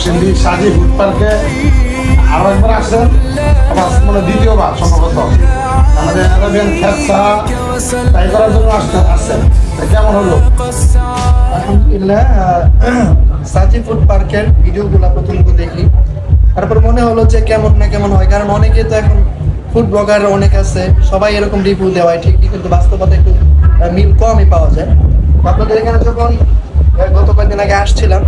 নরসিংদী সাজি ফুড পার্কে আরো একবার আসেন, আবার মানে দ্বিতীয়বার সম্ভবত আমাদের আরবিয়ান খ্যাপসা ট্রাই করার জন্য আসছেন। কেমন হলো? আলহামদুলিল্লাহ, সাজি ফুড পার্কের ভিডিওগুলো প্রথমত দেখি, তারপর মনে হলো যে কেমন না কেমন হয়, কারণ অনেকে তো এখন ফুড ব্লগার অনেক আছে, সবাই এরকম রিভিউ দেওয়ায় ঠিকই, কিন্তু বাস্তবতা একটু মিল কমই পাওয়া যায়। তো আপনাদের এখানে যখন গত কয়েকদিন আগে আসছিলাম,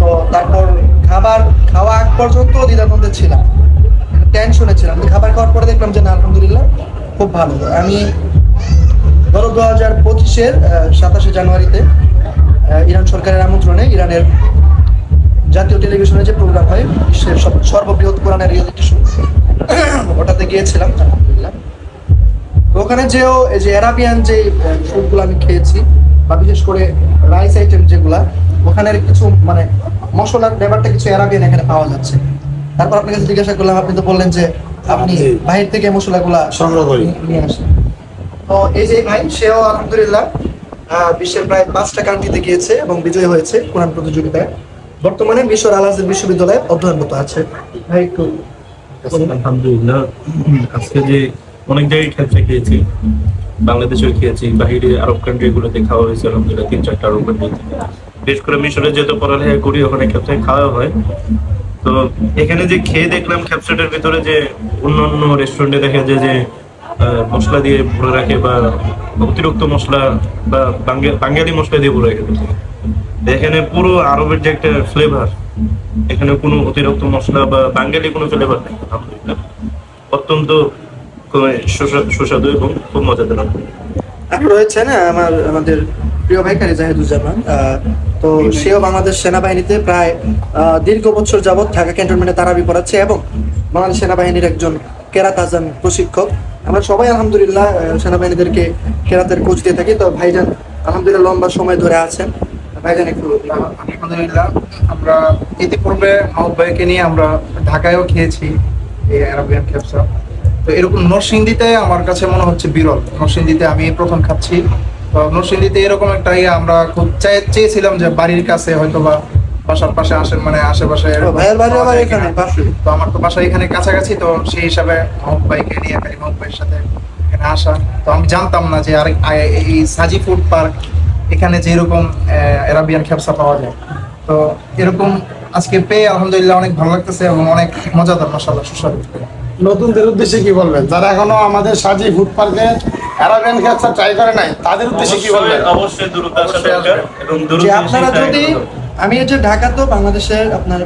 তো তারপর খাবার খাওয়া আগ পর্যন্ত দ্বিধাদ্বন্দ্বে ছিলাম, টেনশনে ছিলাম। তো খাবার খাওয়ার পরে দেখলাম যে না, আলহামদুলিল্লাহ খুব ভালো। আমি গত 2025-এর 27শে জানুয়ারিতে ইরান সরকারের আমন্ত্রণে ইরানের জাতীয় টেলিভিশনে যে প্রোগ্রাম হয়, বিশ্বের সর্ববৃহৎ কোরআনের রিয়েলিটি শো, ওটাতে গিয়েছিলাম আলহামদুলিল্লাহ। তো ওখানে যেও এই যে অ্যারাবিয়ান যে ফুডগুলো আমি খেয়েছি, বা বিশেষ করে রাইস আইটেম যেগুলা, ওখানের কিছু মানে মশলার ব্যাপারটা কিছু অ্যারাবিয়ান এখানে পাওয়া যাচ্ছে। তারপর আপনার কাছে জিজ্ঞাসা করলাম, আপনি তো বললেন যে আপনি বাহির থেকে মশলাগুলা সংগ্রহ করি। নিয়ে আসেন। তো এই যে ভাই, সেও আলহামদুলিল্লাহ বিশ্বের প্রায় 5টা কান্ট্রিতে গিয়েছে এবং বিজয়ী হয়েছে কোরআন প্রতিযোগিতায়। বর্তমানে মিশর আল আজহার বিশ্ববিদ্যালয়ে অধ্যয়নরত আছে। ভাই একটু আলহামদুলিল্লাহ, আজকে যে অনেক জায়গায় খ্যাপসা খেয়েছি, বাংলাদেশেও খেয়েছি, বাহিরে আরব কান্ট্রি গুলোতে খাওয়া হয়েছে আলহামদুলিল্লাহ, 3-4টা আরব কান্ট্রিতে। বিশেষ করে মিশরে যেহেতু পড়ালেখা করি, ওখানে খ্যাপসা খাওয়া হয়। তো এখানে যে খেয়ে দেখলাম খ্যাপসাটার ভিতরে যে অন্যান্য রেস্টুরেন্টে দেখা যায় যে মশলা দিয়ে ভরে রাখে, বা অতিরিক্ত মশলা বা বাঙালি মশলা দিয়ে ভরে রাখে। এখানে পুরো আরবের যে একটা ফ্লেভার, এখানে কোনো অতিরিক্ত মশলা বা বাঙালি কোনো ফ্লেভার নেই। আলহামদুলিল্লাহ অত্যন্ত সুস্বাদু এবং খুব মজাদার। আর রয়েছে না আমাদের প্রিয় ভাই কারি জাহিদুজ্জামান, তো সেও বাংলাদেশ সেনাবাহিনীতে প্রায় দীর্ঘ বছর যাবৎ ঢাকা ক্যান্টনমেন্টে তারাবি পড়াচ্ছে এবং বাংলাদেশ সেনাবাহিনীর একজন কেরাত আজান প্রশিক্ষক। আমরা সবাই আলহামদুলিল্লাহ সেনাবাহিনীদেরকে কেরাতের কোচ দিয়ে থাকি। তো ভাইজান আলহামদুলিল্লাহ লম্বা সময় ধরে আছেন। ভাইজান একটু আলহামদুলিল্লাহ, আমরা ইতিপূর্বে মাহমুদ ভাইকে নিয়ে আমরা ঢাকায়ও খেয়েছি এই আরাবিয়ান খ্যাপসা। তো এরকম নরসিংদীতে আমার কাছে মনে হচ্ছে বিরল। নরসিংদীতে আমি প্রথম খাচ্ছি। তো নরসিংদীতে এরকম একটা আমরা খুব চেয়েছিলাম যে বাড়ির কাছে হয়তো বা বাসার পাশে মানে আশেপাশে ভাইয়ের বাড়ি আবার এখানে পাশে। তো আমার তো বাসা এখানে কাছাকাছি, তো সেই হিসাবে মাহমুদ ভাইকে নিয়ে মাহমুদ ভাইয়ের সাথে এখানে আসা। তো আমি জানতাম না যে এই সাজি ফুড পার্ক এখানে যে এরকম আরাবিয়ান খ্যাপসা পাওয়া যায়। তো এরকম আজকে পেয়ে আলহামদুলিল্লাহ অনেক ভালো লাগতেছে এবং অনেক মজাদার, মাশাআল্লাহ সুস্বাদু। নতুনদের উদ্দেশ্যে কি বলবেন, যারা এখনো আমাদের সাজি ফুড পার্কে আরবিয়ান খ্যাপসা ট্রাই করে নাই, তাদের উদ্দেশ্যে কি বলবেন? অবশ্যই দ্রুত আসা দরকার এবং দ্রুত যে আপনারা যদি, আমি এই যে ঢাকা তো বাংলাদেশের আপনার